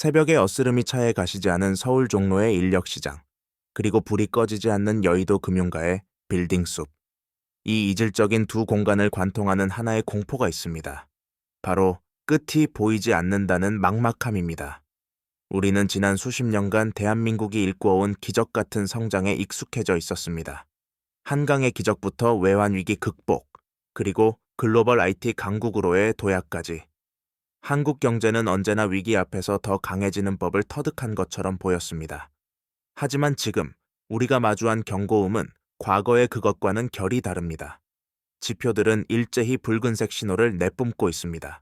새벽에 어스름이 차에 가시지 않은 서울 종로의 인력시장, 그리고 불이 꺼지지 않는 여의도 금융가의 빌딩숲. 이 이질적인 두 공간을 관통하는 하나의 공포가 있습니다. 바로 끝이 보이지 않는다는 막막함입니다. 우리는 지난 수십 년간 대한민국이 일궈온 기적 같은 성장에 익숙해져 있었습니다. 한강의 기적부터 외환위기 극복, 그리고 글로벌 IT 강국으로의 도약까지. 한국 경제는 언제나 위기 앞에서 더 강해지는 법을 터득한 것처럼 보였습니다. 하지만 지금 우리가 마주한 경고음은 과거의 그것과는 결이 다릅니다. 지표들은 일제히 붉은색 신호를 내뿜고 있습니다.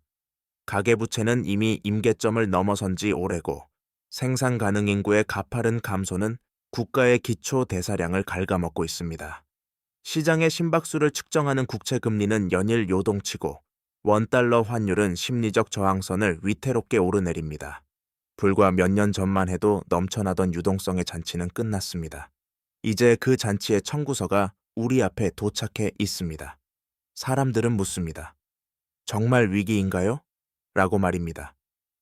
가계부채는 이미 임계점을 넘어선 지 오래고, 생산 가능 인구의 가파른 감소는 국가의 기초 대사량을 갉아먹고 있습니다. 시장의 심박수를 측정하는 국채금리는 연일 요동치고, 원달러 환율은 심리적 저항선을 위태롭게 오르내립니다. 불과 몇 년 전만 해도 넘쳐나던 유동성의 잔치는 끝났습니다. 이제 그 잔치의 청구서가 우리 앞에 도착해 있습니다. 사람들은 묻습니다. 정말 위기인가요? 라고 말입니다.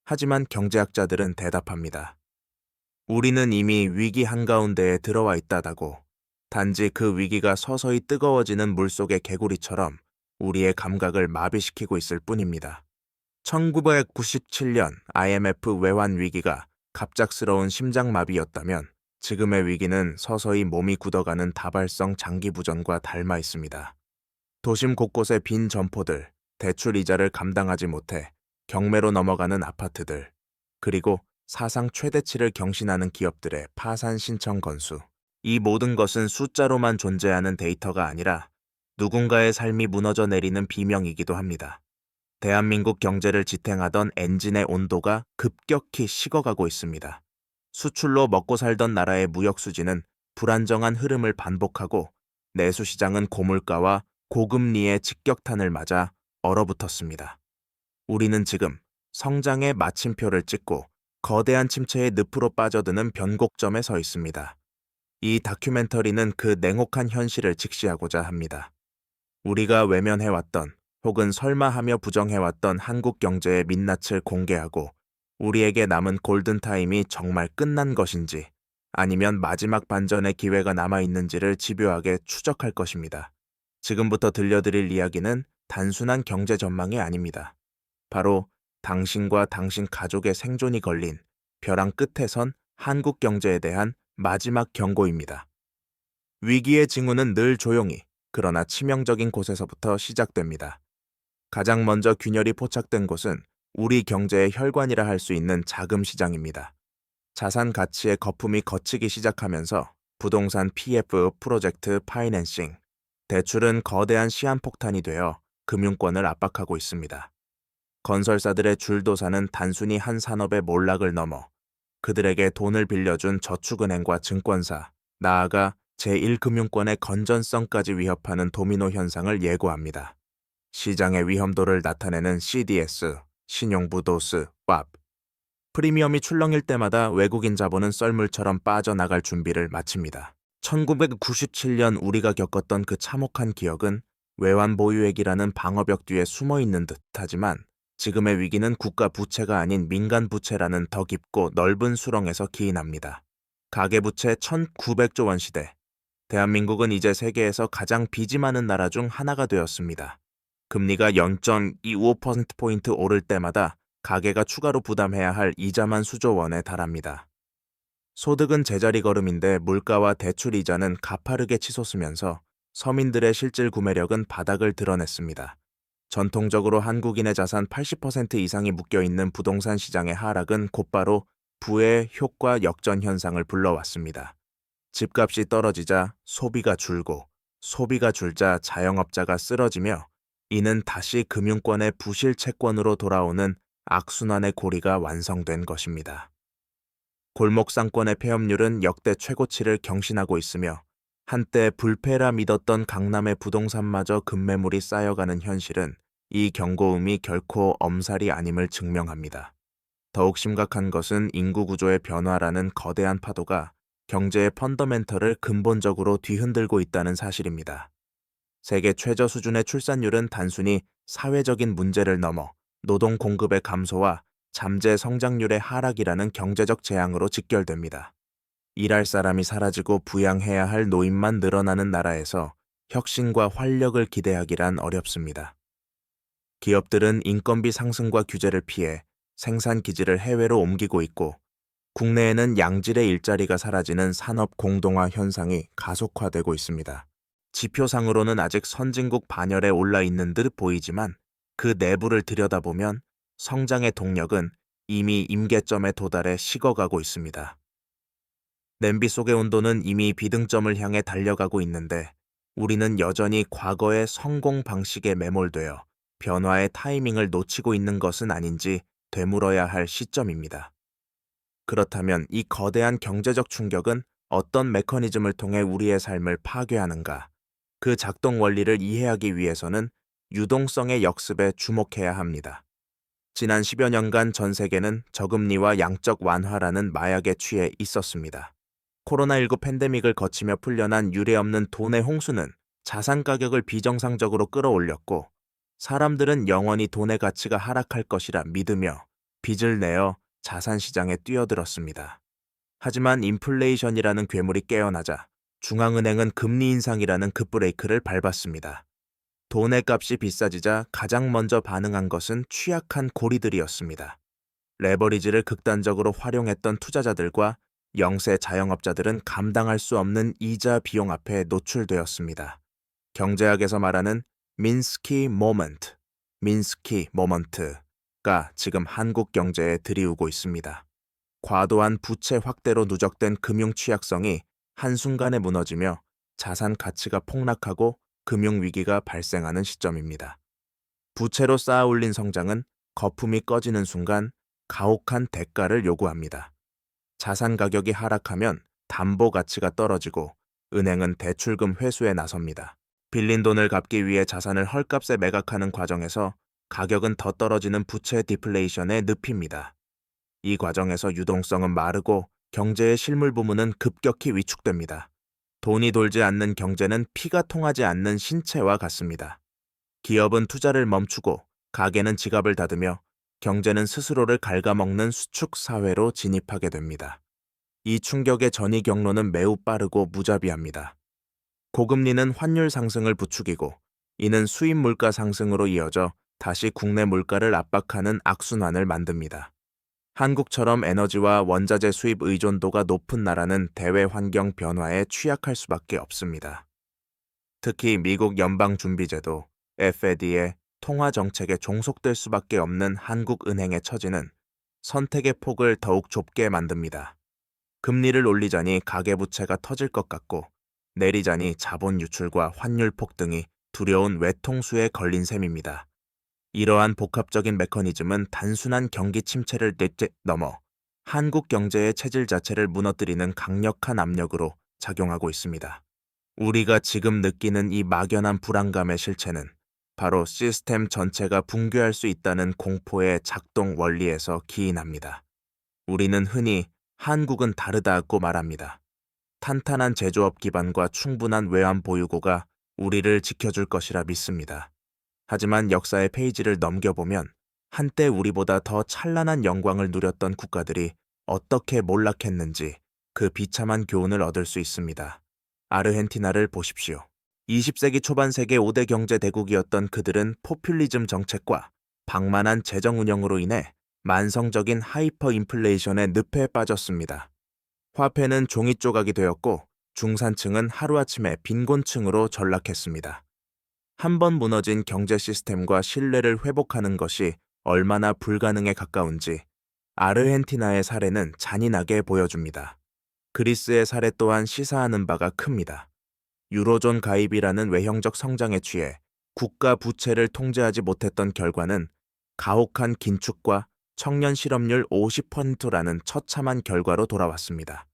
하지만 경제학자들은 대답합니다. 우리는 이미 위기 한가운데에 들어와 있다다고. 단지 그 위기가 서서히 뜨거워지는 물속의 개구리처럼 우리의 감각을 마비시키고 있을 뿐입니다. 1997년 IMF 외환 위기가 갑작스러운 심장마비였다면 지금의 위기는 서서히 몸이 굳어가는 다발성 장기부전과 닮아 있습니다. 도심 곳곳의 빈 점포들, 대출 이자를 감당하지 못해 경매로 넘어가는 아파트들, 그리고 사상 최대치를 경신하는 기업들의 파산 신청 건수. 이 모든 것은 숫자로만 존재하는 데이터가 아니라 누군가의 삶이 무너져 내리는 비명이기도 합니다. 대한민국 경제를 지탱하던 엔진의 온도가 급격히 식어가고 있습니다. 수출로 먹고 살던 나라의 무역 수지는 불안정한 흐름을 반복하고 내수시장은 고물가와 고금리의 직격탄을 맞아 얼어붙었습니다. 우리는 지금 성장의 마침표를 찍고 거대한 침체의 늪으로 빠져드는 변곡점에 서 있습니다. 이 다큐멘터리는 그 냉혹한 현실을 직시하고자 합니다. 우리가 외면해왔던 혹은 설마하며 부정해왔던 한국 경제의 민낯을 공개하고 우리에게 남은 골든타임이 정말 끝난 것인지 아니면 마지막 반전의 기회가 남아있는지를 집요하게 추적할 것입니다. 지금부터 들려드릴 이야기는 단순한 경제 전망이 아닙니다. 바로 당신과 당신 가족의 생존이 걸린 벼랑 끝에 선 한국 경제에 대한 마지막 경고입니다. 위기의 징후는 늘 조용히, 그러나 치명적인 곳에서부터 시작됩니다. 가장 먼저 균열이 포착된 곳은 우리 경제의 혈관이라 할 수 있는 자금 시장입니다. 자산 가치의 거품이 걷히기 시작하면서 부동산 PF 프로젝트 파이낸싱, 대출은 거대한 시한폭탄이 되어 금융권을 압박하고 있습니다. 건설사들의 줄도사는 단순히 한 산업의 몰락을 넘어 그들에게 돈을 빌려준 저축은행과 증권사, 나아가 제1금융권의 건전성까지 위협하는 도미노 현상을 예고합니다. 시장의 위험도를 나타내는 CDS, 신용부도스, WAP. 프리미엄이 출렁일 때마다 외국인 자본은 썰물처럼 빠져나갈 준비를 마칩니다. 1997년 우리가 겪었던 그 참혹한 기억은 외환 보유액이라는 방어벽 뒤에 숨어있는 듯하지만 지금의 위기는 국가 부채가 아닌 민간 부채라는 더 깊고 넓은 수렁에서 기인합니다. 가계부채 1900조 원 시대. 대한민국은 이제 세계에서 가장 빚이 많은 나라 중 하나가 되었습니다. 금리가 0.25%포인트 오를 때마다 가계가 추가로 부담해야 할 이자만 수조 원에 달합니다. 소득은 제자리 걸음인데 물가와 대출 이자는 가파르게 치솟으면서 서민들의 실질 구매력은 바닥을 드러냈습니다. 전통적으로 한국인의 자산 80% 이상이 묶여있는 부동산 시장의 하락은 곧바로 부의 효과 역전 현상을 불러왔습니다. 집값이 떨어지자 소비가 줄고 소비가 줄자 자영업자가 쓰러지며 이는 다시 금융권의 부실 채권으로 돌아오는 악순환의 고리가 완성된 것입니다. 골목상권의 폐업률은 역대 최고치를 경신하고 있으며 한때 불패라 믿었던 강남의 부동산마저 급매물이 쌓여가는 현실은 이 경고음이 결코 엄살이 아님을 증명합니다. 더욱 심각한 것은 인구 구조의 변화라는 거대한 파도가 경제의 펀더멘털을 근본적으로 뒤흔들고 있다는 사실입니다. 세계 최저 수준의 출산율은 단순히 사회적인 문제를 넘어 노동 공급의 감소와 잠재 성장률의 하락이라는 경제적 재앙으로 직결됩니다. 일할 사람이 사라지고 부양해야 할 노인만 늘어나는 나라에서 혁신과 활력을 기대하기란 어렵습니다. 기업들은 인건비 상승과 규제를 피해 생산 기지를 해외로 옮기고 있고, 국내에는 양질의 일자리가 사라지는 산업 공동화 현상이 가속화되고 있습니다. 지표상으로는 아직 선진국 반열에 올라 있는 듯 보이지만 그 내부를 들여다보면 성장의 동력은 이미 임계점에 도달해 식어가고 있습니다. 냄비 속의 온도는 이미 비등점을 향해 달려가고 있는데 우리는 여전히 과거의 성공 방식에 매몰되어 변화의 타이밍을 놓치고 있는 것은 아닌지 되물어야 할 시점입니다. 그렇다면 이 거대한 경제적 충격은 어떤 메커니즘을 통해 우리의 삶을 파괴하는가? 그 작동 원리를 이해하기 위해서는 유동성의 역습에 주목해야 합니다. 지난 10여 년간 전 세계는 저금리와 양적 완화라는 마약에 취해 있었습니다. 코로나19 팬데믹을 거치며 풀려난 유례없는 돈의 홍수는 자산 가격을 비정상적으로 끌어올렸고, 사람들은 영원히 돈의 가치가 하락할 것이라 믿으며 빚을 내어 자산 시장에 뛰어들었습니다. 하지만 인플레이션이라는 괴물이 깨어나자 중앙은행은 금리 인상이라는 급브레이크를 밟았습니다. 돈의 값이 비싸지자 가장 먼저 반응한 것은 취약한 고리들이었습니다. 레버리지를 극단적으로 활용했던 투자자들과 영세 자영업자들은 감당할 수 없는 이자 비용 앞에 노출되었습니다. 경제학에서 말하는 민스키 모먼트가 지금 한국 경제에 들이우고 있습니다. 과도한 부채 확대로 누적된 금융 취약성이 한순간에 무너지며 자산 가치가 폭락하고 금융위기가 발생하는 시점입니다. 부채로 쌓아 올린 성장은 거품이 꺼지는 순간 가혹한 대가를 요구합니다. 자산 가격이 하락하면 담보 가치가 떨어지고 은행은 대출금 회수에 나섭니다. 빌린 돈을 갚기 위해 자산을 헐값에 매각하는 과정에서 가격은 더 떨어지는 부채 디플레이션에 늪입니다. 이 과정에서 유동성은 마르고 경제의 실물 부문은 급격히 위축됩니다. 돈이 돌지 않는 경제는 피가 통하지 않는 신체와 같습니다. 기업은 투자를 멈추고 가게는 지갑을 닫으며 경제는 스스로를 갉아먹는 수축 사회로 진입하게 됩니다. 이 충격의 전이 경로는 매우 빠르고 무자비합니다. 고금리는 환율 상승을 부추기고 이는 수입 물가 상승으로 이어져 다시 국내 물가를 압박하는 악순환을 만듭니다. 한국처럼 에너지와 원자재 수입 의존도가 높은 나라는 대외 환경 변화에 취약할 수밖에 없습니다. 특히 미국 연방준비제도 FED의 통화 정책에 종속될 수밖에 없는 한국은행의 처지는 선택의 폭을 더욱 좁게 만듭니다. 금리를 올리자니 가계부채가 터질 것 같고 내리자니 자본 유출과 환율 폭등이 두려운 외통수에 걸린 셈입니다. 이러한 복합적인 메커니즘은 단순한 경기 침체를 넘어 한국 경제의 체질 자체를 무너뜨리는 강력한 압력으로 작용하고 있습니다. 우리가 지금 느끼는 이 막연한 불안감의 실체는 바로 시스템 전체가 붕괴할 수 있다는 공포의 작동 원리에서 기인합니다. 우리는 흔히 한국은 다르다고 말합니다. 탄탄한 제조업 기반과 충분한 외환 보유고가 우리를 지켜줄 것이라 믿습니다. 하지만 역사의 페이지를 넘겨보면 한때 우리보다 더 찬란한 영광을 누렸던 국가들이 어떻게 몰락했는지 그 비참한 교훈을 얻을 수 있습니다. 아르헨티나를 보십시오. 20세기 초반 세계 5대 경제 대국이었던 그들은 포퓰리즘 정책과 방만한 재정 운영으로 인해 만성적인 하이퍼 인플레이션의 늪에 빠졌습니다. 화폐는 종이 조각이 되었고 중산층은 하루아침에 빈곤층으로 전락했습니다. 한 번 무너진 경제 시스템과 신뢰를 회복하는 것이 얼마나 불가능에 가까운지 아르헨티나의 사례는 잔인하게 보여줍니다. 그리스의 사례 또한 시사하는 바가 큽니다. 유로존 가입이라는 외형적 성장에 취해 국가 부채를 통제하지 못했던 결과는 가혹한 긴축과 청년 실업률 50%라는 처참한 결과로 돌아왔습니다.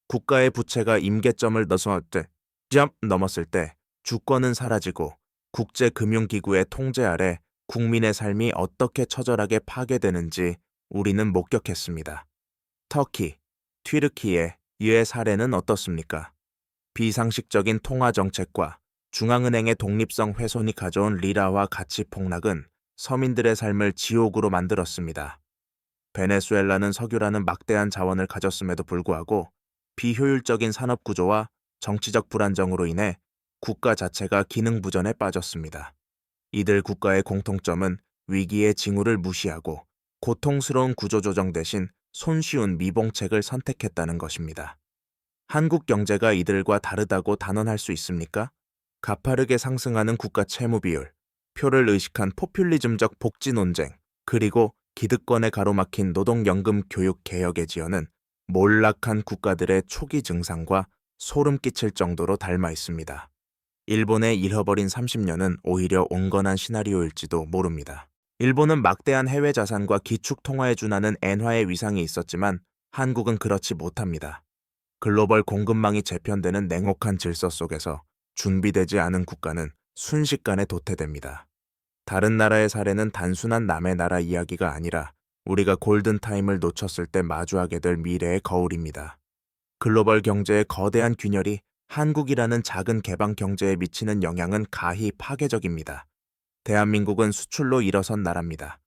국가의 부채가 임계점을 넘었을 때 주권은 사라지고 국제금융기구의 통제 아래 국민의 삶이 어떻게 처절하게 파괴되는지 우리는 목격했습니다. 터키, 튀르키예 이의 사례는 어떻습니까? 비상식적인 통화 정책과 중앙은행의 독립성 훼손이 가져온 리라화 가치 폭락은 서민들의 삶을 지옥으로 만들었습니다. 베네수엘라는 석유라는 막대한 자원을 가졌음에도 불구하고 비효율적인 산업 구조와 정치적 불안정으로 인해 국가 자체가 기능 부전에 빠졌습니다. 이들 국가의 공통점은 위기의 징후를 무시하고 고통스러운 구조조정 대신 손쉬운 미봉책을 선택했다는 것입니다. 한국 경제가 이들과 다르다고 단언할 수 있습니까? 가파르게 상승하는 국가 채무 비율, 표를 의식한 포퓰리즘적 복지 논쟁, 그리고 기득권에 가로막힌 노동연금 교육 개혁의 지연은 몰락한 국가들의 초기 증상과 소름 끼칠 정도로 닮아 있습니다. 일본의 잃어버린 30년은 오히려 온건한 시나리오일지도 모릅니다. 일본은 막대한 해외 자산과 기축 통화에 준하는 엔화의 위상이 있었지만 한국은 그렇지 못합니다. 글로벌 공급망이 재편되는 냉혹한 질서 속에서 준비되지 않은 국가는 순식간에 도태됩니다. 다른 나라의 사례는 단순한 남의 나라 이야기가 아니라 우리가 골든타임을 놓쳤을 때 마주하게 될 미래의 거울입니다. 글로벌 경제의 거대한 균열이 한국이라는 작은 개방 경제에 미치는 영향은 가히 파괴적입니다. 대한민국은 수출로 일어선 나라입니다.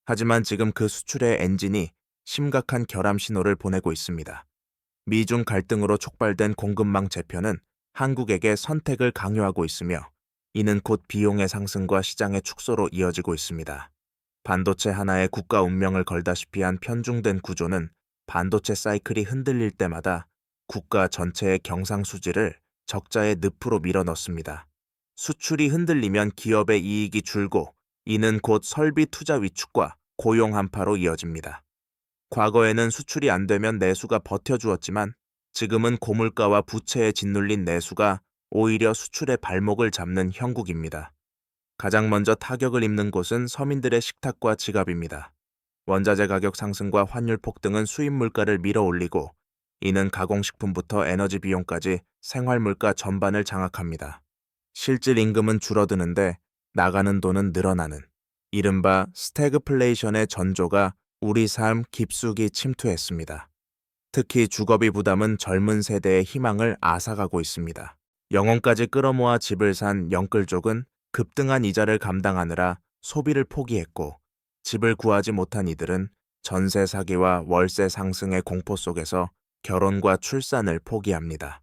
하지만 지금 그 수출의 엔진이 심각한 결함 신호를 보내고 있습니다. 미중 갈등으로 촉발된 공급망 재편은 한국에게 선택을 강요하고 있으며 이는 곧 비용의 상승과 시장의 축소로 이어지고 있습니다. 반도체 하나에 국가 운명을 걸다시피 한 편중된 구조는 반도체 사이클이 흔들릴 때마다 국가 전체의 경상수지를 적자의 늪으로 밀어넣습니다. 수출이 흔들리면 기업의 이익이 줄고 이는 곧 설비 투자 위축과 고용 한파로 이어집니다. 과거에는 수출이 안 되면 내수가 버텨주었지만 지금은 고물가와 부채에 짓눌린 내수가 오히려 수출의 발목을 잡는 형국입니다. 가장 먼저 타격을 입는 곳은 서민들의 식탁과 지갑입니다. 원자재 가격 상승과 환율 폭등은 수입 물가를 밀어올리고 이는 가공식품부터 에너지 비용까지 생활 물가 전반을 장악합니다. 실질 임금은 줄어드는데 나가는 돈은 늘어나는 이른바 스태그플레이션의 전조가 우리 삶 깊숙이 침투했습니다. 특히 주거비 부담은 젊은 세대의 희망을 앗아가고 있습니다. 영혼까지 끌어모아 집을 산 영끌족은 급등한 이자를 감당하느라 소비를 포기했고 집을 구하지 못한 이들은 전세 사기와 월세 상승의 공포 속에서 결혼과 출산을 포기합니다.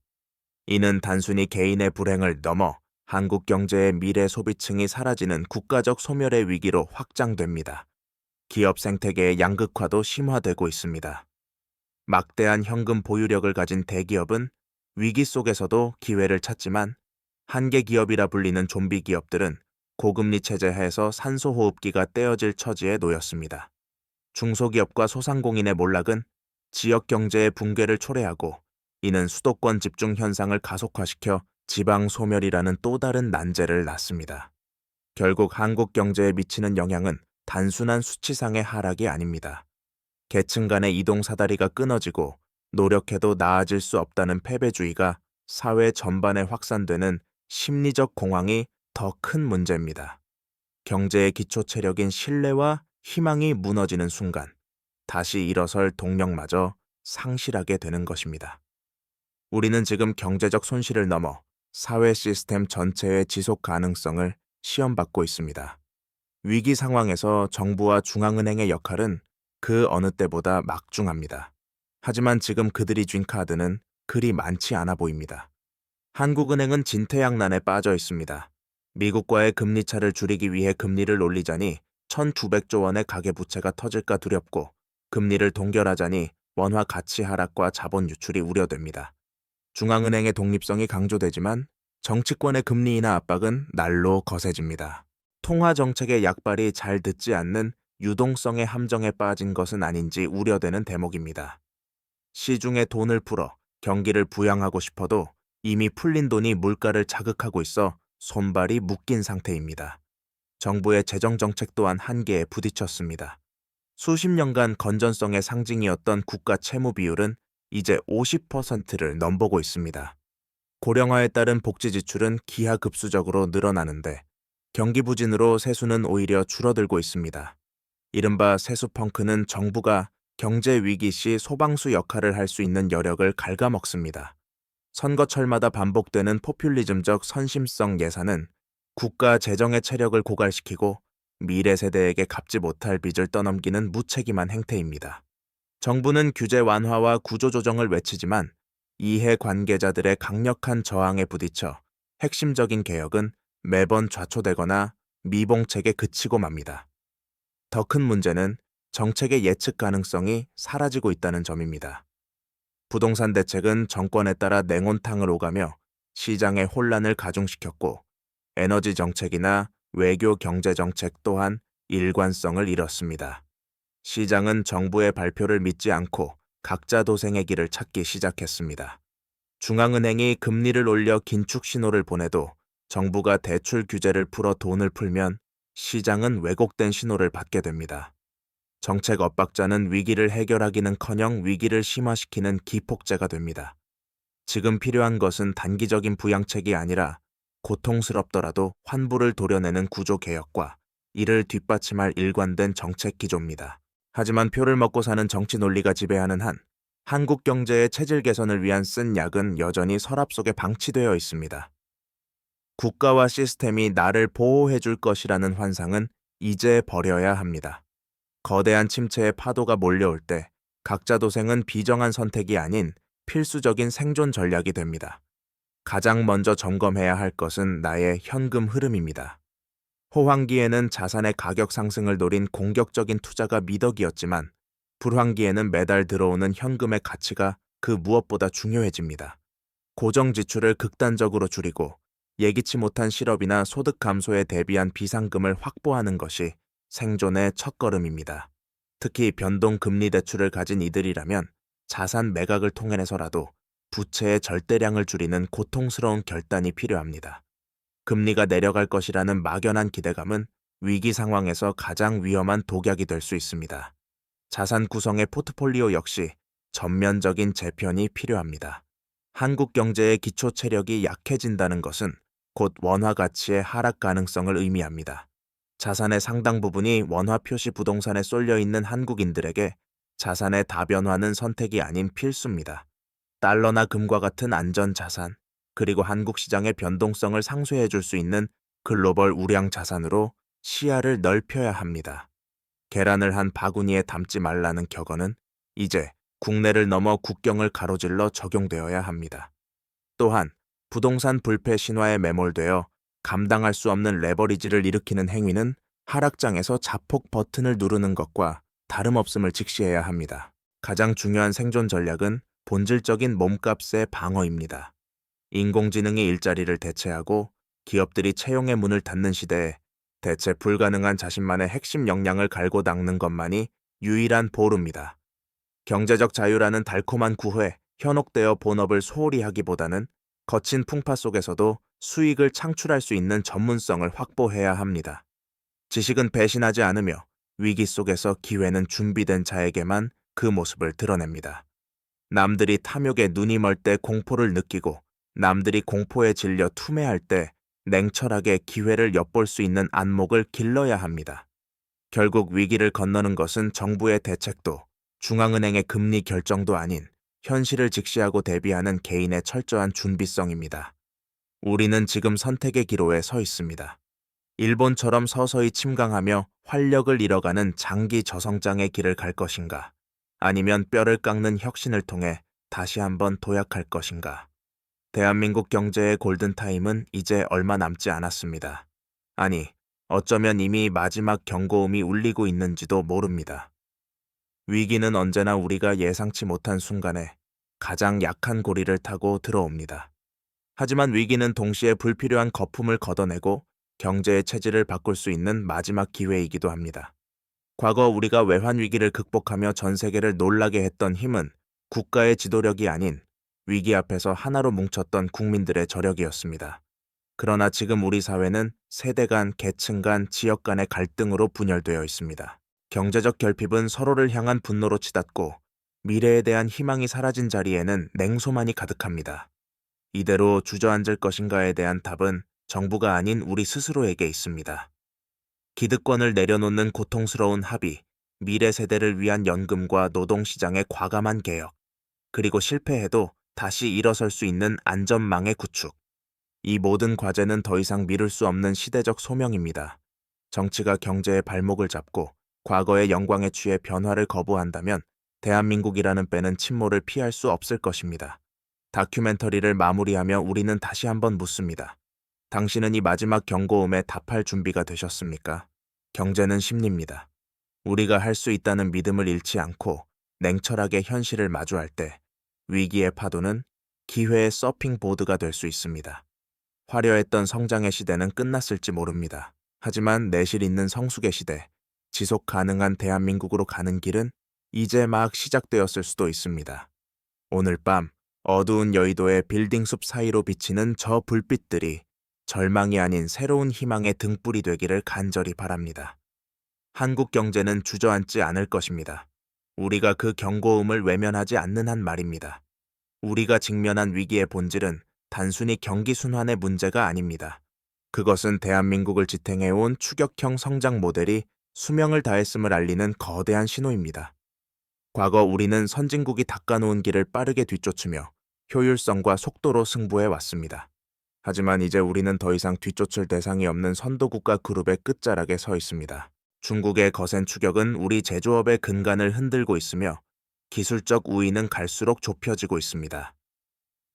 이는 단순히 개인의 불행을 넘어 한국 경제의 미래 소비층이 사라지는 국가적 소멸의 위기로 확장됩니다. 기업 생태계의 양극화도 심화되고 있습니다. 막대한 현금 보유력을 가진 대기업은 위기 속에서도 기회를 찾지만 한계 기업이라 불리는 좀비 기업들은 고금리 체제 하에서 산소호흡기가 떼어질 처지에 놓였습니다. 중소기업과 소상공인의 몰락은 지역 경제의 붕괴를 초래하고 이는 수도권 집중 현상을 가속화시켜 지방 소멸이라는 또 다른 난제를 낳습니다. 결국 한국 경제에 미치는 영향은 단순한 수치상의 하락이 아닙니다. 계층 간의 이동 사다리가 끊어지고 노력해도 나아질 수 없다는 패배주의가 사회 전반에 확산되는 심리적 공황이 더 큰 문제입니다. 경제의 기초 체력인 신뢰와 희망이 무너지는 순간 다시 일어설 동력마저 상실하게 되는 것입니다. 우리는 지금 경제적 손실을 넘어 사회 시스템 전체의 지속 가능성을 시험받고 있습니다. 위기 상황에서 정부와 중앙은행의 역할은 그 어느 때보다 막중합니다. 하지만 지금 그들이 쥔 카드는 그리 많지 않아 보입니다. 한국은행은 진퇴양난에 빠져 있습니다. 미국과의 금리차를 줄이기 위해 금리를 올리자니 1,900조 원의 가계부채가 터질까 두렵고 금리를 동결하자니 원화 가치 하락과 자본 유출이 우려됩니다. 중앙은행의 독립성이 강조되지만 정치권의 금리 인하 압박은 날로 거세집니다. 통화정책의 약발이 잘 듣지 않는 유동성의 함정에 빠진 것은 아닌지 우려되는 대목입니다. 시중에 돈을 풀어 경기를 부양하고 싶어도 이미 풀린 돈이 물가를 자극하고 있어 손발이 묶인 상태입니다. 정부의 재정정책 또한 한계에 부딪혔습니다. 수십 년간 건전성의 상징이었던 국가 채무 비율은 이제 50%를 넘보고 있습니다. 고령화에 따른 복지 지출은 기하급수적으로 늘어나는데 경기 부진으로 세수는 오히려 줄어들고 있습니다. 이른바 세수 펑크는 정부가 경제 위기 시 소방수 역할을 할 수 있는 여력을 갉아먹습니다. 선거철마다 반복되는 포퓰리즘적 선심성 예산은 국가 재정의 체력을 고갈시키고 미래 세대에게 갚지 못할 빚을 떠넘기는 무책임한 행태입니다. 정부는 규제 완화와 구조조정을 외치지만 이해 관계자들의 강력한 저항에 부딪혀 핵심적인 개혁은 매번 좌초되거나 미봉책에 그치고 맙니다. 더 큰 문제는 정책의 예측 가능성이 사라지고 있다는 점입니다. 부동산 대책은 정권에 따라 냉온탕을 오가며 시장의 혼란을 가중시켰고, 에너지 정책이나 외교 경제 정책 또한 일관성을 잃었습니다. 시장은 정부의 발표를 믿지 않고 각자 도생의 길을 찾기 시작했습니다. 중앙은행이 금리를 올려 긴축 신호를 보내도 정부가 대출 규제를 풀어 돈을 풀면 시장은 왜곡된 신호를 받게 됩니다. 정책 엇박자는 위기를 해결하기는커녕 위기를 심화시키는 기폭제가 됩니다. 지금 필요한 것은 단기적인 부양책이 아니라 고통스럽더라도 환부를 도려내는 구조 개혁과 이를 뒷받침할 일관된 정책 기조입니다. 하지만 표를 먹고 사는 정치 논리가 지배하는 한 한국 경제의 체질 개선을 위한 쓴 약은 여전히 서랍 속에 방치되어 있습니다. 국가와 시스템이 나를 보호해 줄 것이라는 환상은 이제 버려야 합니다. 거대한 침체의 파도가 몰려올 때 각자 도생은 비정한 선택이 아닌 필수적인 생존 전략이 됩니다. 가장 먼저 점검해야 할 것은 나의 현금 흐름입니다. 호황기에는 자산의 가격 상승을 노린 공격적인 투자가 미덕이었지만 불황기에는 매달 들어오는 현금의 가치가 그 무엇보다 중요해집니다. 고정 지출을 극단적으로 줄이고 예기치 못한 실업이나 소득 감소에 대비한 비상금을 확보하는 것이 생존의 첫걸음입니다. 특히 변동금리 대출을 가진 이들이라면 자산 매각을 통해서라도 부채의 절대량을 줄이는 고통스러운 결단이 필요합니다. 금리가 내려갈 것이라는 막연한 기대감은 위기 상황에서 가장 위험한 독약이 될 수 있습니다. 자산 구성의 포트폴리오 역시 전면적인 재편이 필요합니다. 한국 경제의 기초 체력이 약해진다는 것은 곧 원화 가치의 하락 가능성을 의미합니다. 자산의 상당 부분이 원화 표시 부동산에 쏠려 있는 한국인들에게 자산의 다변화는 선택이 아닌 필수입니다. 달러나 금과 같은 안전 자산, 그리고 한국 시장의 변동성을 상쇄해 줄 수 있는 글로벌 우량 자산으로 시야를 넓혀야 합니다. 계란을 한 바구니에 담지 말라는 격언은 이제 국내를 넘어 국경을 가로질러 적용되어야 합니다. 또한 부동산 불패 신화에 매몰되어 감당할 수 없는 레버리지를 일으키는 행위는 하락장에서 자폭 버튼을 누르는 것과 다름없음을 직시해야 합니다. 가장 중요한 생존 전략은 본질적인 몸값의 방어입니다. 인공지능이 일자리를 대체하고 기업들이 채용의 문을 닫는 시대에 대체 불가능한 자신만의 핵심 역량을 갈고 닦는 것만이 유일한 보루입니다. 경제적 자유라는 달콤한 구호에 현혹되어 본업을 소홀히 하기보다는 거친 풍파 속에서도 수익을 창출할 수 있는 전문성을 확보해야 합니다. 지식은 배신하지 않으며 위기 속에서 기회는 준비된 자에게만 그 모습을 드러냅니다. 남들이 탐욕에 눈이 멀 때 공포를 느끼고 남들이 공포에 질려 투매할 때 냉철하게 기회를 엿볼 수 있는 안목을 길러야 합니다. 결국 위기를 건너는 것은 정부의 대책도 중앙은행의 금리 결정도 아닌 현실을 직시하고 대비하는 개인의 철저한 준비성입니다. 우리는 지금 선택의 기로에 서 있습니다. 일본처럼 서서히 침강하며 활력을 잃어가는 장기 저성장의 길을 갈 것인가, 아니면 뼈를 깎는 혁신을 통해 다시 한번 도약할 것인가. 대한민국 경제의 골든타임은 이제 얼마 남지 않았습니다. 아니, 어쩌면 이미 마지막 경고음이 울리고 있는지도 모릅니다. 위기는 언제나 우리가 예상치 못한 순간에 가장 약한 고리를 타고 들어옵니다. 하지만 위기는 동시에 불필요한 거품을 걷어내고 경제의 체질을 바꿀 수 있는 마지막 기회이기도 합니다. 과거 우리가 외환 위기를 극복하며 전 세계를 놀라게 했던 힘은 국가의 지도력이 아닌 위기 앞에서 하나로 뭉쳤던 국민들의 저력이었습니다. 그러나 지금 우리 사회는 세대 간, 계층 간, 지역 간의 갈등으로 분열되어 있습니다. 경제적 결핍은 서로를 향한 분노로 치닫고 미래에 대한 희망이 사라진 자리에는 냉소만이 가득합니다. 이대로 주저앉을 것인가에 대한 답은 정부가 아닌 우리 스스로에게 있습니다. 기득권을 내려놓는 고통스러운 합의, 미래 세대를 위한 연금과 노동시장의 과감한 개혁, 그리고 실패해도 다시 일어설 수 있는 안전망의 구축. 이 모든 과제는 더 이상 미룰 수 없는 시대적 소명입니다. 정치가 경제의 발목을 잡고 과거의 영광에 취해 변화를 거부한다면 대한민국이라는 빼는 침몰을 피할 수 없을 것입니다. 다큐멘터리를 마무리하며 우리는 다시 한번 묻습니다. 당신은 이 마지막 경고음에 답할 준비가 되셨습니까? 경제는 심리입니다. 우리가 할 수 있다는 믿음을 잃지 않고 냉철하게 현실을 마주할 때 위기의 파도는 기회의 서핑보드가 될 수 있습니다. 화려했던 성장의 시대는 끝났을지 모릅니다. 하지만 내실 있는 성숙의 시대, 지속 가능한 대한민국으로 가는 길은 이제 막 시작되었을 수도 있습니다. 오늘 밤 어두운 여의도의 빌딩 숲 사이로 비치는 저 불빛들이 절망이 아닌 새로운 희망의 등불이 되기를 간절히 바랍니다. 한국 경제는 주저앉지 않을 것입니다. 우리가 그 경고음을 외면하지 않는 한 말입니다. 우리가 직면한 위기의 본질은 단순히 경기 순환의 문제가 아닙니다. 그것은 대한민국을 지탱해온 추격형 성장 모델이 수명을 다했음을 알리는 거대한 신호입니다. 과거 우리는 선진국이 닦아놓은 길을 빠르게 뒤쫓으며 효율성과 속도로 승부해 왔습니다. 하지만 이제 우리는 더 이상 뒤쫓을 대상이 없는 선도국가 그룹의 끝자락에 서 있습니다. 중국의 거센 추격은 우리 제조업의 근간을 흔들고 있으며 기술적 우위는 갈수록 좁혀지고 있습니다.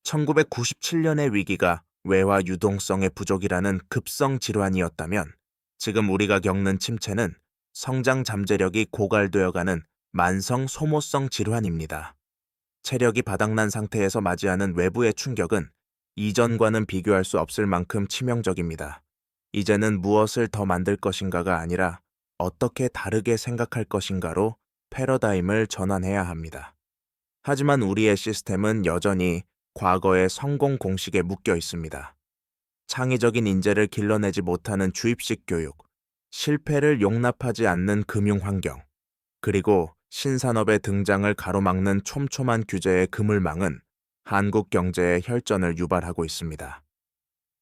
1997년의 위기가 외화 유동성의 부족이라는 급성 질환이었다면 지금 우리가 겪는 침체는 성장 잠재력이 고갈되어가는 만성 소모성 질환입니다. 체력이 바닥난 상태에서 맞이하는 외부의 충격은 이전과는 비교할 수 없을 만큼 치명적입니다. 이제는 무엇을 더 만들 것인가가 아니라 어떻게 다르게 생각할 것인가로 패러다임을 전환해야 합니다. 하지만 우리의 시스템은 여전히 과거의 성공 공식에 묶여 있습니다. 창의적인 인재를 길러내지 못하는 주입식 교육, 실패를 용납하지 않는 금융 환경, 그리고 신산업의 등장을 가로막는 촘촘한 규제의 그물망은 한국 경제의 혈전을 유발하고 있습니다.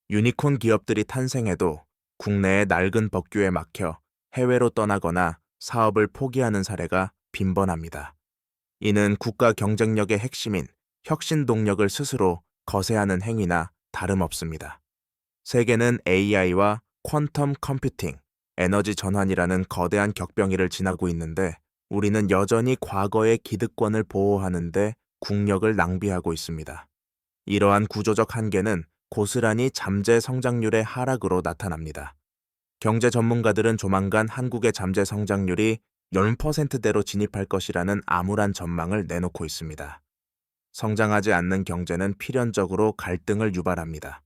유니콘 기업들이 탄생해도 국내의 낡은 법규에 막혀 해외로 떠나거나 사업을 포기하는 사례가 빈번합니다. 이는 국가 경쟁력의 핵심인 혁신 동력을 스스로 거세하는 행위나 다름없습니다. 세계는 AI와 퀀텀 컴퓨팅, 에너지 전환이라는 거대한 격변기를 지나고 있는데 우리는 여전히 과거의 기득권을 보호하는 데 국력을 낭비하고 있습니다. 이러한 구조적 한계는 고스란히 잠재 성장률의 하락으로 나타납니다. 경제 전문가들은 조만간 한국의 잠재 성장률이 0%대로 진입할 것이라는 암울한 전망을 내놓고 있습니다. 성장하지 않는 경제는 필연적으로 갈등을 유발합니다.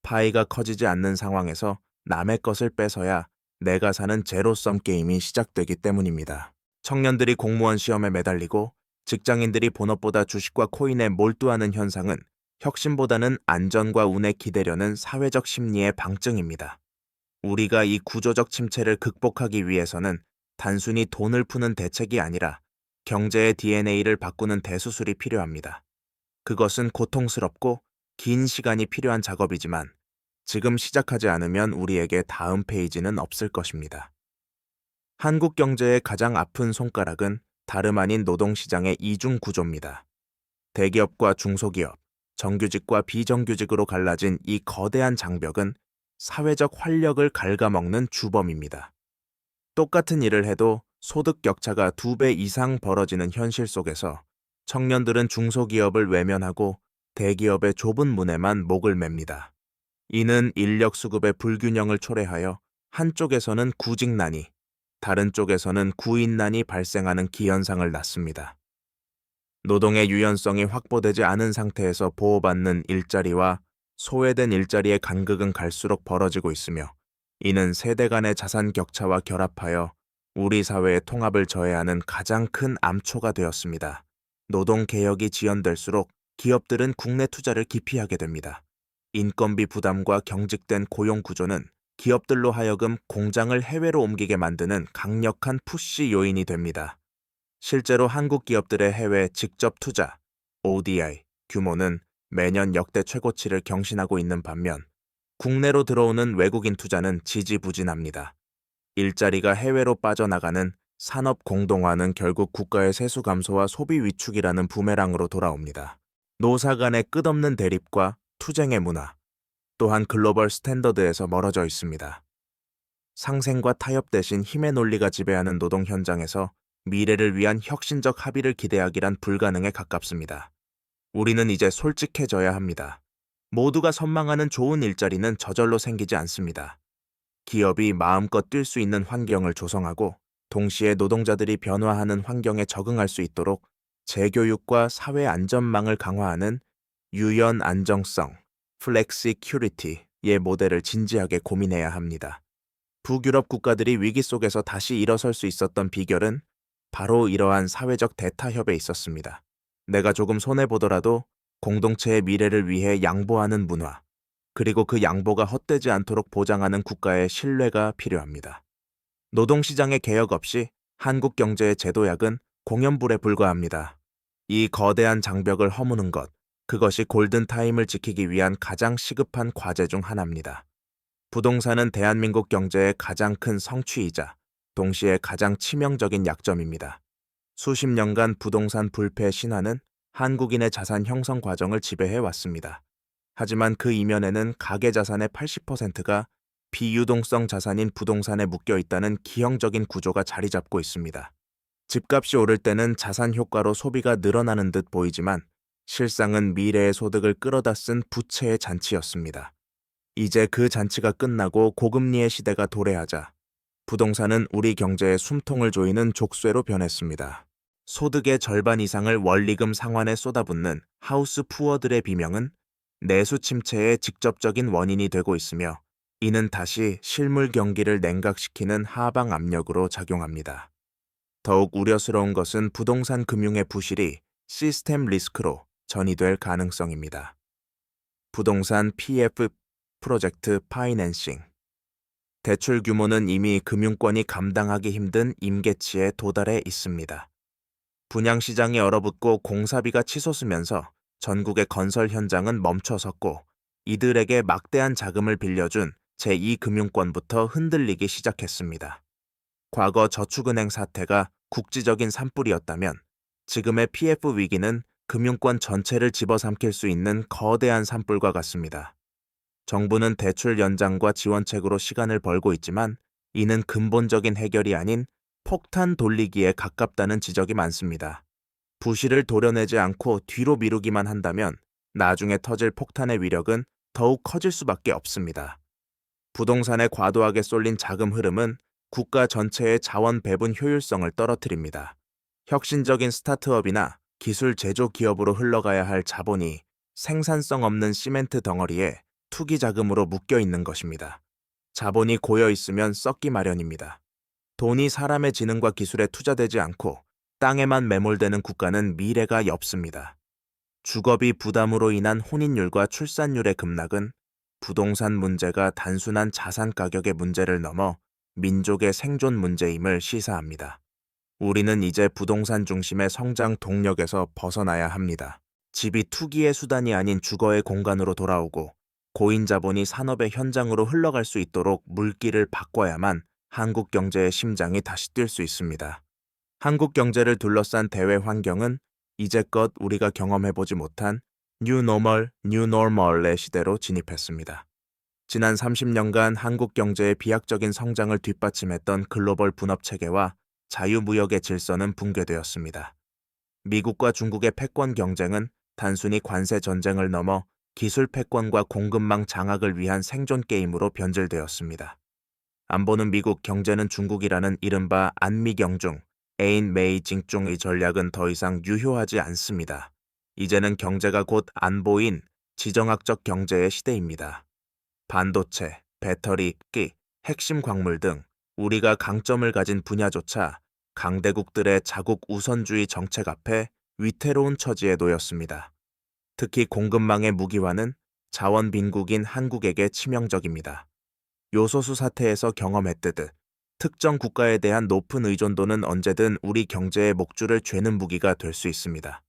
파이가 커지지 않는 상황에서 남의 것을 뺏어야 내가 사는 제로섬 게임이 시작되기 때문입니다. 청년들이 공무원 시험에 매달리고 직장인들이 본업보다 주식과 코인에 몰두하는 현상은 혁신보다는 안전과 운에 기대려는 사회적 심리의 방증입니다. 우리가 이 구조적 침체를 극복하기 위해서는 단순히 돈을 푸는 대책이 아니라 경제의 DNA를 바꾸는 대수술이 필요합니다. 그것은 고통스럽고 긴 시간이 필요한 작업이지만 지금 시작하지 않으면 우리에게 다음 페이지는 없을 것입니다. 한국 경제의 가장 아픈 손가락은 다름 아닌 노동시장의 이중 구조입니다. 대기업과 중소기업, 정규직과 비정규직으로 갈라진 이 거대한 장벽은 사회적 활력을 갉아먹는 주범입니다. 똑같은 일을 해도 소득 격차가 2배 이상 벌어지는 현실 속에서 청년들은 중소기업을 외면하고 대기업의 좁은 문에만 목을 맵니다. 이는 인력 수급의 불균형을 초래하여 한쪽에서는 구직난이, 다른 쪽에서는 구인난이 발생하는 기현상을 낳습니다. 노동의 유연성이 확보되지 않은 상태에서 보호받는 일자리와 소외된 일자리의 간극은 갈수록 벌어지고 있으며 이는 세대 간의 자산 격차와 결합하여 우리 사회의 통합을 저해하는 가장 큰 암초가 되었습니다. 노동개혁이 지연될수록 기업들은 국내 투자를 기피하게 됩니다. 인건비 부담과 경직된 고용 구조는 기업들로 하여금 공장을 해외로 옮기게 만드는 강력한 푸시 요인이 됩니다. 실제로 한국 기업들의 해외 직접 투자, ODI, 규모는 매년 역대 최고치를 경신하고 있는 반면 국내로 들어오는 외국인 투자는 지지부진합니다. 일자리가 해외로 빠져나가는 산업 공동화는 결국 국가의 세수 감소와 소비 위축이라는 부메랑으로 돌아옵니다. 노사 간의 끝없는 대립과 투쟁의 문화, 또한 글로벌 스탠더드에서 멀어져 있습니다. 상생과 타협 대신 힘의 논리가 지배하는 노동 현장에서 미래를 위한 혁신적 합의를 기대하기란 불가능에 가깝습니다. 우리는 이제 솔직해져야 합니다. 모두가 선망하는 좋은 일자리는 저절로 생기지 않습니다. 기업이 마음껏 뛸 수 있는 환경을 조성하고 동시에 노동자들이 변화하는 환경에 적응할 수 있도록 재교육과 사회 안전망을 강화하는 유연 안정성, 플렉시큐리티의 모델을 진지하게 고민해야 합니다. 북유럽 국가들이 위기 속에서 다시 일어설 수 있었던 비결은 바로 이러한 사회적 대타협에 있었습니다. 내가 조금 손해보더라도 공동체의 미래를 위해 양보하는 문화, 그리고 그 양보가 헛되지 않도록 보장하는 국가의 신뢰가 필요합니다. 노동시장의 개혁 없이 한국 경제의 제도약은 공연불에 불과합니다. 이 거대한 장벽을 허무는 것, 그것이 골든타임을 지키기 위한 가장 시급한 과제 중 하나입니다. 부동산은 대한민국 경제의 가장 큰 성취이자 동시에 가장 치명적인 약점입니다. 수십 년간 부동산 불패 신화는 한국인의 자산 형성 과정을 지배해 왔습니다. 하지만 그 이면에는 가계자산의 80%가 비유동성 자산인 부동산에 묶여 있다는 기형적인 구조가 자리 잡고 있습니다. 집값이 오를 때는 자산 효과로 소비가 늘어나는 듯 보이지만 실상은 미래의 소득을 끌어다 쓴 부채의 잔치였습니다. 이제 그 잔치가 끝나고 고금리의 시대가 도래하자 부동산은 우리 경제의 숨통을 조이는 족쇄로 변했습니다. 소득의 절반 이상을 원리금 상환에 쏟아붓는 하우스 푸어들의 비명은 내수 침체의 직접적인 원인이 되고 있으며 이는 다시 실물 경기를 냉각시키는 하방 압력으로 작용합니다. 더욱 우려스러운 것은 부동산 금융의 부실이 시스템 리스크로 전이될 가능성입니다. 부동산 PF 프로젝트 파이낸싱. 대출 규모는 이미 금융권이 감당하기 힘든 임계치에 도달해 있습니다. 분양시장이 얼어붙고 공사비가 치솟으면서 전국의 건설 현장은 멈춰섰고 이들에게 막대한 자금을 빌려준 제2금융권부터 흔들리기 시작했습니다. 과거 저축은행 사태가 국지적인 산불이었다면 지금의 PF 위기는 금융권 전체를 집어삼킬 수 있는 거대한 산불과 같습니다. 정부는 대출 연장과 지원책으로 시간을 벌고 있지만 이는 근본적인 해결이 아닌 폭탄 돌리기에 가깝다는 지적이 많습니다. 부실을 도려내지 않고 뒤로 미루기만 한다면 나중에 터질 폭탄의 위력은 더욱 커질 수밖에 없습니다. 부동산에 과도하게 쏠린 자금 흐름은 국가 전체의 자원 배분 효율성을 떨어뜨립니다. 혁신적인 스타트업이나 기술 제조 기업으로 흘러가야 할 자본이 생산성 없는 시멘트 덩어리에 투기 자금으로 묶여 있는 것입니다. 자본이 고여 있으면 썩기 마련입니다. 돈이 사람의 지능과 기술에 투자되지 않고 땅에만 매몰되는 국가는 미래가 옅습니다. 주거비 부담으로 인한 혼인율과 출산율의 급락은 부동산 문제가 단순한 자산 가격의 문제를 넘어 민족의 생존 문제임을 시사합니다. 우리는 이제 부동산 중심의 성장 동력에서 벗어나야 합니다. 집이 투기의 수단이 아닌 주거의 공간으로 돌아오고 고인 자본이 산업의 현장으로 흘러갈 수 있도록 물길을 바꿔야만 한국 경제의 심장이 다시 뛸 수 있습니다. 한국 경제를 둘러싼 대외 환경은 이제껏 우리가 경험해보지 못한 New Normal, New Normal의 시대로 진입했습니다. 지난 30년간 한국 경제의 비약적인 성장을 뒷받침했던 글로벌 분업 체계와 자유무역의 질서는 붕괴되었습니다. 미국과 중국의 패권 경쟁은 단순히 관세 전쟁을 넘어 기술 패권과 공급망 장악을 위한 생존 게임으로 변질되었습니다. 안보는 미국, 경제는 중국이라는 이른바 안미경중, 에인메이징중의 전략은 더 이상 유효하지 않습니다. 이제는 경제가 곧 안보인 지정학적 경제의 시대입니다. 반도체, 배터리, 끼, 핵심 광물 등 우리가 강점을 가진 분야조차 강대국들의 자국 우선주의 정책 앞에 위태로운 처지에 놓였습니다. 특히 공급망의 무기화는 자원 빈국인 한국에게 치명적입니다. 요소수 사태에서 경험했듯 특정 국가에 대한 높은 의존도는 언제든 우리 경제의 목줄을 죄는 무기가 될 수 있습니다.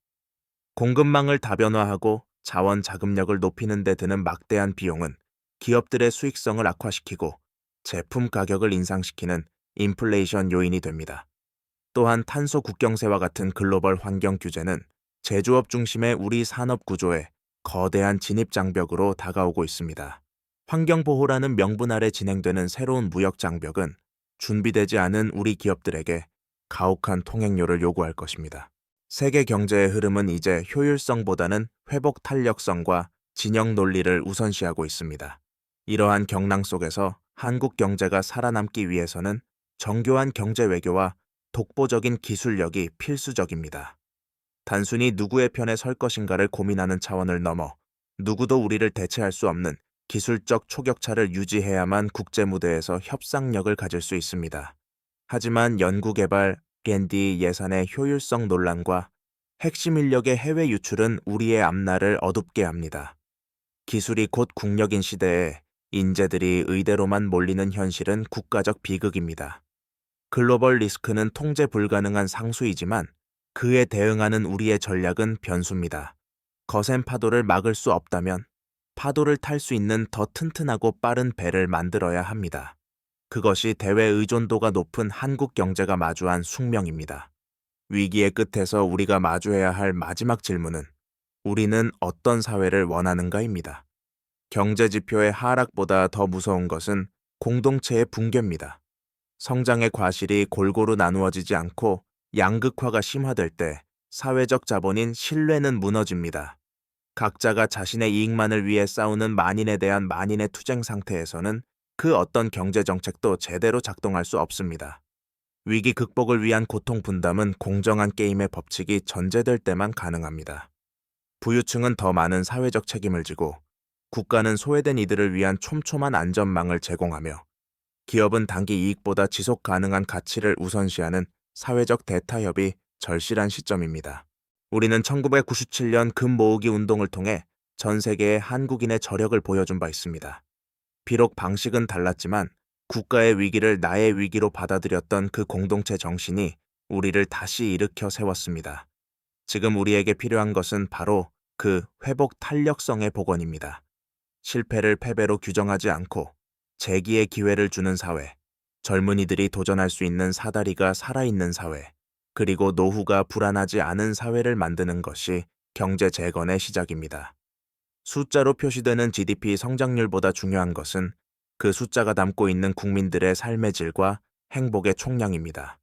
공급망을 다변화하고 자원 자금력을 높이는 데 드는 막대한 비용은 기업들의 수익성을 악화시키고 제품 가격을 인상시키는 인플레이션 요인이 됩니다. 또한 탄소 국경세와 같은 글로벌 환경 규제는 제조업 중심의 우리 산업 구조에 거대한 진입 장벽으로 다가오고 있습니다. 환경보호라는 명분 아래 진행되는 새로운 무역 장벽은 준비되지 않은 우리 기업들에게 가혹한 통행료를 요구할 것입니다. 세계 경제의 흐름은 이제 효율성보다는 회복 탄력성과 진영 논리를 우선시하고 있습니다. 이러한 경랑 속에서 한국 경제가 살아남기 위해서는 정교한 경제 외교와 독보적인 기술력이 필수적입니다. 단순히 누구의 편에 설 것인가를 고민하는 차원을 넘어 누구도 우리를 대체할 수 없는 기술적 초격차를 유지해야만 국제 무대에서 협상력을 가질 수 있습니다. 하지만 연구개발, R&D 예산의 효율성 논란과 핵심 인력의 해외 유출은 우리의 앞날을 어둡게 합니다. 기술이 곧 국력인 시대에 인재들이 의대로만 몰리는 현실은 국가적 비극입니다. 글로벌 리스크는 통제 불가능한 상수이지만 그에 대응하는 우리의 전략은 변수입니다. 거센 파도를 막을 수 없다면 파도를 탈 수 있는 더 튼튼하고 빠른 배를 만들어야 합니다. 그것이 대외 의존도가 높은 한국 경제가 마주한 숙명입니다. 위기의 끝에서 우리가 마주해야 할 마지막 질문은 우리는 어떤 사회를 원하는가입니다. 경제 지표의 하락보다 더 무서운 것은 공동체의 붕괴입니다. 성장의 과실이 골고루 나누어지지 않고 양극화가 심화될 때 사회적 자본인 신뢰는 무너집니다. 각자가 자신의 이익만을 위해 싸우는 만인에 대한 만인의 투쟁 상태에서는 그 어떤 경제 정책도 제대로 작동할 수 없습니다. 위기 극복을 위한 고통 분담은 공정한 게임의 법칙이 전제될 때만 가능합니다. 부유층은 더 많은 사회적 책임을 지고 국가는 소외된 이들을 위한 촘촘한 안전망을 제공하며 기업은 단기 이익보다 지속 가능한 가치를 우선시하는 사회적 대타협이 절실한 시점입니다. 우리는 1997년 금 모으기 운동을 통해 전 세계의 한국인의 저력을 보여준 바 있습니다. 비록 방식은 달랐지만 국가의 위기를 나의 위기로 받아들였던 그 공동체 정신이 우리를 다시 일으켜 세웠습니다. 지금 우리에게 필요한 것은 바로 그 회복 탄력성의 복원입니다. 실패를 패배로 규정하지 않고 재기의 기회를 주는 사회, 젊은이들이 도전할 수 있는 사다리가 살아있는 사회, 그리고 노후가 불안하지 않은 사회를 만드는 것이 경제 재건의 시작입니다. 숫자로 표시되는 GDP 성장률보다 중요한 것은 그 숫자가 담고 있는 국민들의 삶의 질과 행복의 총량입니다.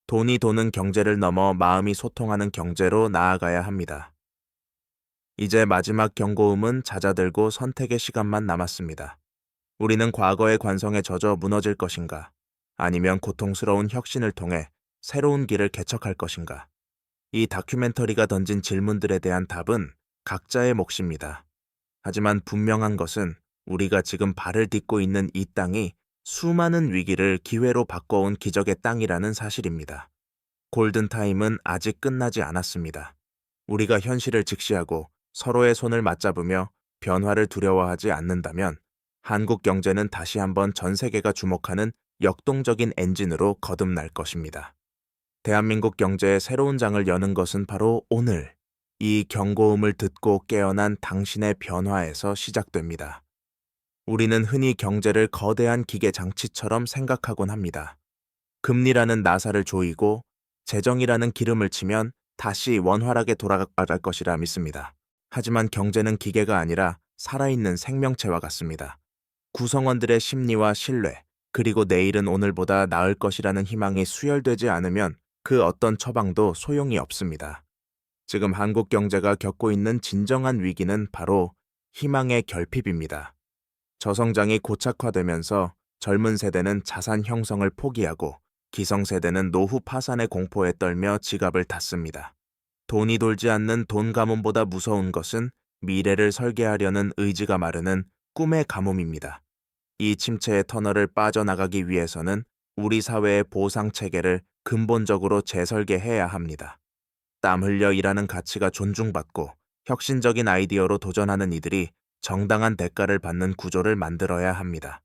돈이 도는 경제를 넘어 마음이 소통하는 경제로 나아가야 합니다. 이제 마지막 경고음은 잦아들고 선택의 시간만 남았습니다. 우리는 과거의 관성에 젖어 무너질 것인가? 아니면 고통스러운 혁신을 통해 새로운 길을 개척할 것인가? 이 다큐멘터리가 던진 질문들에 대한 답은 각자의 몫입니다. 하지만 분명한 것은 우리가 지금 발을 딛고 있는 이 땅이 수많은 위기를 기회로 바꿔온 기적의 땅이라는 사실입니다. 골든타임은 아직 끝나지 않았습니다. 우리가 현실을 직시하고 서로의 손을 맞잡으며 변화를 두려워하지 않는다면 한국 경제는 다시 한번 전 세계가 주목하는 역동적인 엔진으로 거듭날 것입니다. 대한민국 경제의 새로운 장을 여는 것은 바로 오늘, 이 경고음을 듣고 깨어난 당신의 변화에서 시작됩니다. 우리는 흔히 경제를 거대한 기계 장치처럼 생각하곤 합니다. 금리라는 나사를 조이고 재정이라는 기름을 치면 다시 원활하게 돌아갈 것이라 믿습니다. 하지만 경제는 기계가 아니라 살아있는 생명체와 같습니다. 구성원들의 심리와 신뢰, 그리고 내일은 오늘보다 나을 것이라는 희망이 수혈되지 않으면 그 어떤 처방도 소용이 없습니다. 지금 한국 경제가 겪고 있는 진정한 위기는 바로 희망의 결핍입니다. 저성장이 고착화되면서 젊은 세대는 자산 형성을 포기하고 기성세대는 노후 파산의 공포에 떨며 지갑을 닫습니다. 돈이 돌지 않는 돈 가뭄보다 무서운 것은 미래를 설계하려는 의지가 마르는 꿈의 가뭄입니다. 이 침체의 터널을 빠져나가기 위해서는 우리 사회의 보상 체계를 근본적으로 재설계해야 합니다. 땀 흘려 일하는 가치가 존중받고 혁신적인 아이디어로 도전하는 이들이 정당한 대가를 받는 구조를 만들어야 합니다.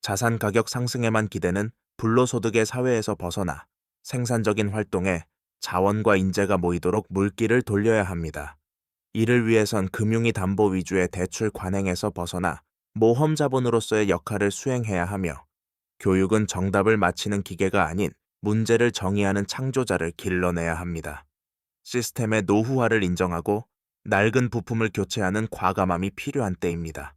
자산 가격 상승에만 기대는 불로소득의 사회에서 벗어나 생산적인 활동에 자원과 인재가 모이도록 물길을 돌려야 합니다. 이를 위해선 금융위 담보 위주의 대출 관행에서 벗어나 모험 자본으로서의 역할을 수행해야 하며 교육은 정답을 맞히는 기계가 아닌 문제를 정의하는 창조자를 길러내야 합니다. 시스템의 노후화를 인정하고 낡은 부품을 교체하는 과감함이 필요한 때입니다.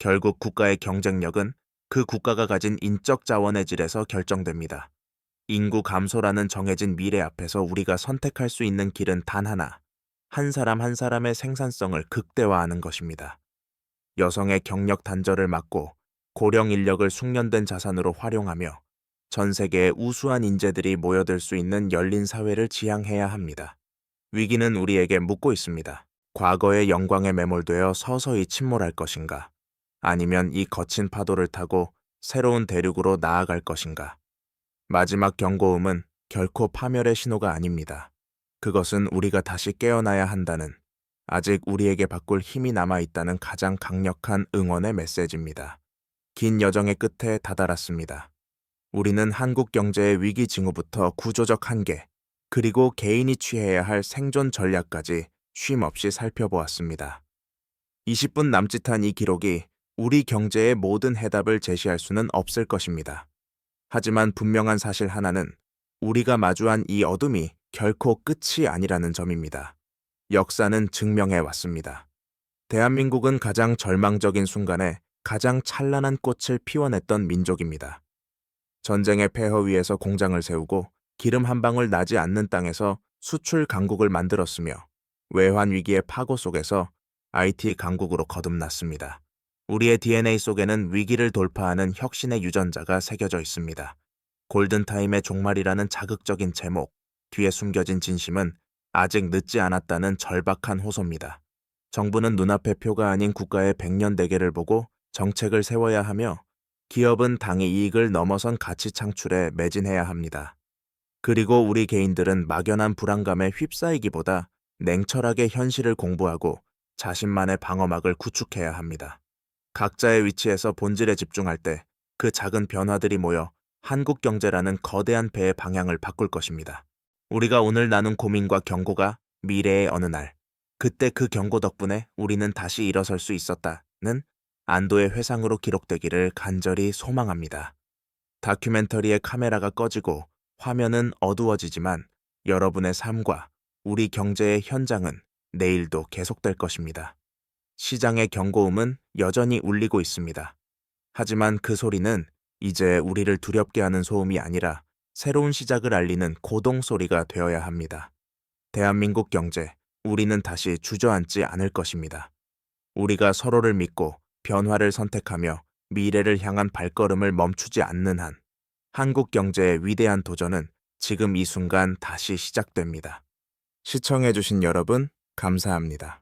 결국 국가의 경쟁력은 그 국가가 가진 인적 자원의 질에서 결정됩니다. 인구 감소라는 정해진 미래 앞에서 우리가 선택할 수 있는 길은 단 하나, 한 사람 한 사람의 생산성을 극대화하는 것입니다. 여성의 경력 단절을 막고 고령 인력을 숙련된 자산으로 활용하며 전 세계의 우수한 인재들이 모여들 수 있는 열린 사회를 지향해야 합니다. 위기는 우리에게 묻고 있습니다. 과거의 영광에 매몰되어 서서히 침몰할 것인가? 아니면 이 거친 파도를 타고 새로운 대륙으로 나아갈 것인가? 마지막 경고음은 결코 파멸의 신호가 아닙니다. 그것은 우리가 다시 깨어나야 한다는, 아직 우리에게 바꿀 힘이 남아있다는 가장 강력한 응원의 메시지입니다. 긴 여정의 끝에 다다랐습니다. 우리는 한국 경제의 위기 징후부터 구조적 한계, 그리고 개인이 취해야 할 생존 전략까지 쉼없이 살펴보았습니다. 20분 남짓한 이 기록이 우리 경제의 모든 해답을 제시할 수는 없을 것입니다. 하지만 분명한 사실 하나는 우리가 마주한 이 어둠이 결코 끝이 아니라는 점입니다. 역사는 증명해 왔습니다. 대한민국은 가장 절망적인 순간에 가장 찬란한 꽃을 피워냈던 민족입니다. 전쟁의 폐허 위에서 공장을 세우고 기름 한 방울 나지 않는 땅에서 수출 강국을 만들었으며 외환 위기의 파고 속에서 IT 강국으로 거듭났습니다. 우리의 DNA 속에는 위기를 돌파하는 혁신의 유전자가 새겨져 있습니다. 골든타임의 종말이라는 자극적인 제목, 뒤에 숨겨진 진심은 아직 늦지 않았다는 절박한 호소입니다. 정부는 눈앞의 표가 아닌 국가의 100년 대계를 보고 정책을 세워야 하며 기업은 당의 이익을 넘어선 가치 창출에 매진해야 합니다. 그리고 우리 개인들은 막연한 불안감에 휩싸이기보다 냉철하게 현실을 공부하고 자신만의 방어막을 구축해야 합니다. 각자의 위치에서 본질에 집중할 때 그 작은 변화들이 모여 한국 경제라는 거대한 배의 방향을 바꿀 것입니다. 우리가 오늘 나눈 고민과 경고가 미래의 어느 날, 그때 그 경고 덕분에 우리는 다시 일어설 수 있었다는 안도의 회상으로 기록되기를 간절히 소망합니다. 다큐멘터리의 카메라가 꺼지고 화면은 어두워지지만 여러분의 삶과 우리 경제의 현장은 내일도 계속될 것입니다. 시장의 경고음은 여전히 울리고 있습니다. 하지만 그 소리는 이제 우리를 두렵게 하는 소음이 아니라 새로운 시작을 알리는 고동 소리가 되어야 합니다. 대한민국 경제, 우리는 다시 주저앉지 않을 것입니다. 우리가 서로를 믿고 변화를 선택하며 미래를 향한 발걸음을 멈추지 않는 한, 한국 경제의 위대한 도전은 지금 이 순간 다시 시작됩니다. 시청해주신 여러분, 감사합니다.